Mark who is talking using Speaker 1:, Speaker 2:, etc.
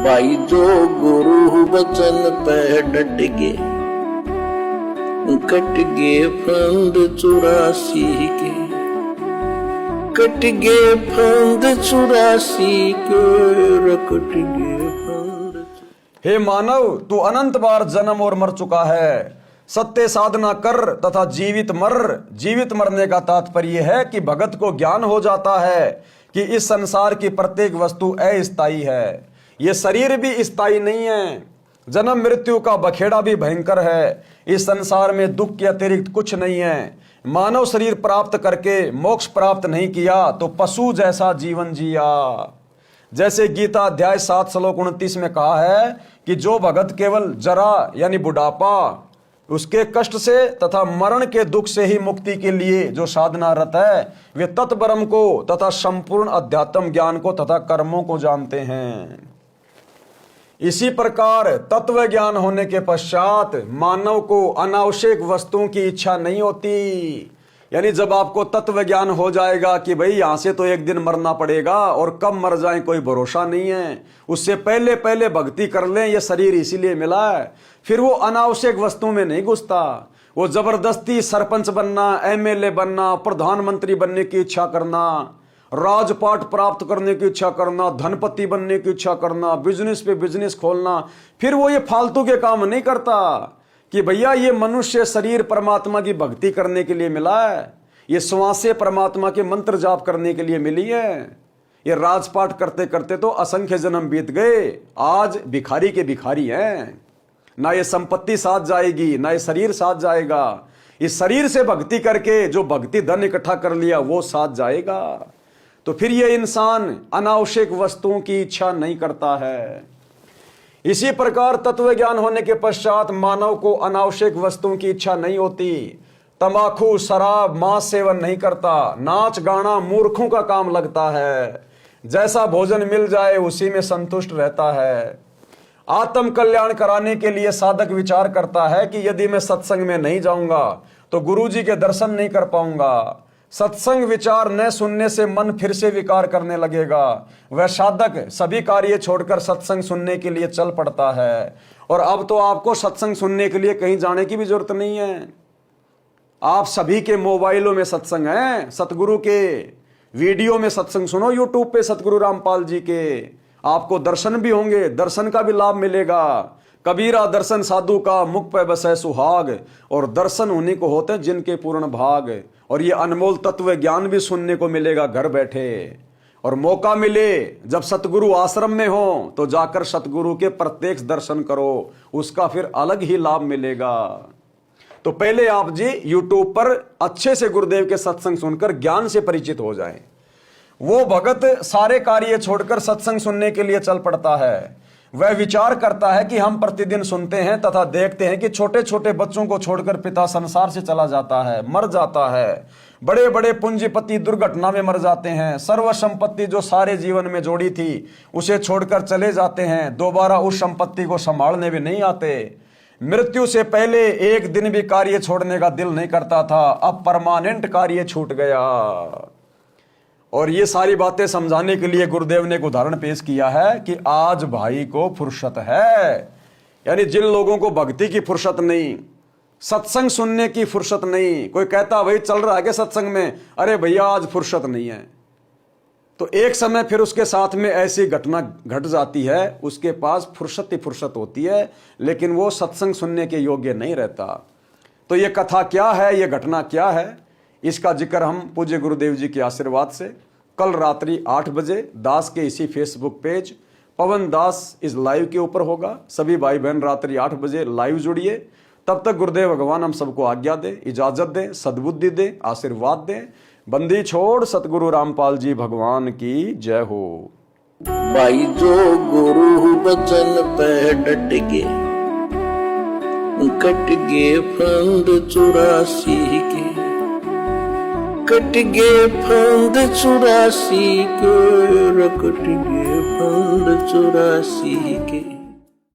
Speaker 1: भाई जो गुरु वचन पे डट गे, कट गे फंद 84 के, कट गे फंद 84 के, कट गे फंद।
Speaker 2: हे मानव, तू अनंत बार जन्म और मर चुका है। सत्य साधना कर तथा जीवित मर। जीवित मरने का तात्पर्य है कि भगत को ज्ञान हो जाता है कि इस संसार की प्रत्येक वस्तु अस्थायी है। ये शरीर भी स्थायी नहीं है। जन्म मृत्यु का बखेड़ा भी भयंकर है। इस संसार में दुख के अतिरिक्त कुछ नहीं है। मानव शरीर प्राप्त करके मोक्ष प्राप्त नहीं किया तो पशु जैसा जीवन जिया। जैसे गीता अध्याय 7 श्लोक 29 में कहा है कि जो भगत केवल जरा यानी बुढ़ापा उसके कष्ट से तथा मरण के दुख से ही मुक्ति के लिए जो साधना रत है, वे तत्ब्रह्म को तथा संपूर्ण अध्यात्म ज्ञान को तथा कर्मों को जानते हैं। इसी प्रकार तत्व ज्ञान होने के पश्चात मानव को अनावश्यक वस्तुओं की इच्छा नहीं होती। यानी जब आपको तत्व ज्ञान हो जाएगा कि भाई यहां से तो एक दिन मरना पड़ेगा और कब मर जाए कोई भरोसा नहीं है, उससे पहले पहले भक्ति कर लें, ये शरीर इसीलिए मिला है, फिर वो अनावश्यक वस्तुओं में नहीं घुसता। वो जबरदस्ती सरपंच बनना, एमएलए बनना, प्रधानमंत्री बनने की इच्छा करना, राजपाट प्राप्त करने की इच्छा करना, धनपति बनने की इच्छा करना, बिजनेस पे बिजनेस खोलना, फिर वो ये फालतू के काम नहीं करता कि भैया ये मनुष्य शरीर परमात्मा की भक्ति करने के लिए मिला है, ये श्वासें परमात्मा के मंत्र जाप करने के लिए मिली है। ये राजपाट करते करते तो असंख्य जन्म बीत गए, आज भिखारी के भिखारी हैं। ना ये संपत्ति साथ जाएगी, ना ये शरीर साथ जाएगा। इस शरीर से भक्ति करके जो भक्ति धन इकट्ठा कर लिया वो साथ जाएगा। तो फिर ये इंसान अनावश्यक वस्तुओं की इच्छा नहीं करता है। इसी प्रकार तत्व ज्ञान होने के पश्चात मानव को अनावश्यक वस्तुओं की इच्छा नहीं होती। तंबाकू, शराब, मांस सेवन नहीं करता। नाच गाना मूर्खों का काम लगता है। जैसा भोजन मिल जाए उसी में संतुष्ट रहता है। आत्म कल्याण कराने के लिए साधक विचार करता है कि यदि मैं सत्संग में नहीं जाऊंगा तो गुरुजी के दर्शन नहीं कर पाऊंगा। सत्संग विचार न सुनने से मन फिर से विकार करने लगेगा। वह साधक सभी कार्य छोड़कर सत्संग सुनने के लिए चल पड़ता है। और अब तो आपको सत्संग सुनने के लिए कहीं जाने की भी जरूरत नहीं है। आप सभी के मोबाइलों में सत्संग है। सतगुरु के वीडियो में सत्संग सुनो, यूट्यूब पे सतगुरु रामपाल जी के, आपको दर्शन भी होंगे, दर्शन का भी लाभ मिलेगा। कबीरा दर्शन साधु का, मुख पे बसे सुहाग। और दर्शन उन्हीं को होते हैं जिनके पूर्ण भाग। और ये अनमोल तत्व ज्ञान भी सुनने को मिलेगा घर बैठे। और मौका मिले जब सतगुरु आश्रम में हो तो जाकर सतगुरु के प्रत्यक्ष दर्शन करो, उसका फिर अलग ही लाभ मिलेगा। तो पहले आप जी यूट्यूब पर अच्छे से गुरुदेव के सत्संग सुनकर ज्ञान से परिचित हो जाएं। वो भगत सारे कार्य छोड़कर सत्संग सुनने के लिए चल पड़ता है। वह विचार करता है कि हम प्रतिदिन सुनते हैं तथा देखते हैं कि छोटे छोटे बच्चों को छोड़कर पिता संसार से चला जाता है, मर जाता है। बड़े बड़े पूंजीपति दुर्घटना में मर जाते हैं। सर्व संपत्ति जो सारे जीवन में जोड़ी थी उसे छोड़कर चले जाते हैं, दोबारा उस संपत्ति को संभालने भी नहीं आते। मृत्यु से पहले एक दिन भी कार्य छोड़ने का दिल नहीं करता था, अब परमानेंट कार्य छूट गया। और ये सारी बातें समझाने के लिए गुरुदेव ने एक उदाहरण पेश किया है कि आज भाई को फुर्सत है। यानी जिन लोगों को भक्ति की फुर्सत नहीं, सत्संग सुनने की फुर्सत नहीं। कोई कहता भाई चल रहा है क्या सत्संग में, अरे भैया आज फुर्सत नहीं है। तो एक समय फिर उसके साथ में ऐसी घटना घट जाती है, उसके पास फुर्सत ही फुर्सत होती है, लेकिन वो सत्संग सुनने के योग्य नहीं रहता। तो ये कथा क्या है, ये घटना क्या है, इसका जिक्र हम पूज्य गुरुदेव जी के आशीर्वाद से कल रात्रि 8 बजे दास के इसी फेसबुक पेज पवन दास इस लाइव के ऊपर होगा। सभी भाई बहन रात्रि 8 बजे लाइव जुड़िए। तब तक गुरुदेव भगवान हम सबको आज्ञा दे, इजाजत दे, सद्बुद्धि दे, आशीर्वाद दे। बंदी छोड़ सतगुरु रामपाल जी भगवान की जय हो।
Speaker 1: भाई जो गुरु वचन पे डट गे, कट गे फंद 84 के, कट गे फंद 84 के, कट गे फंद 84 के।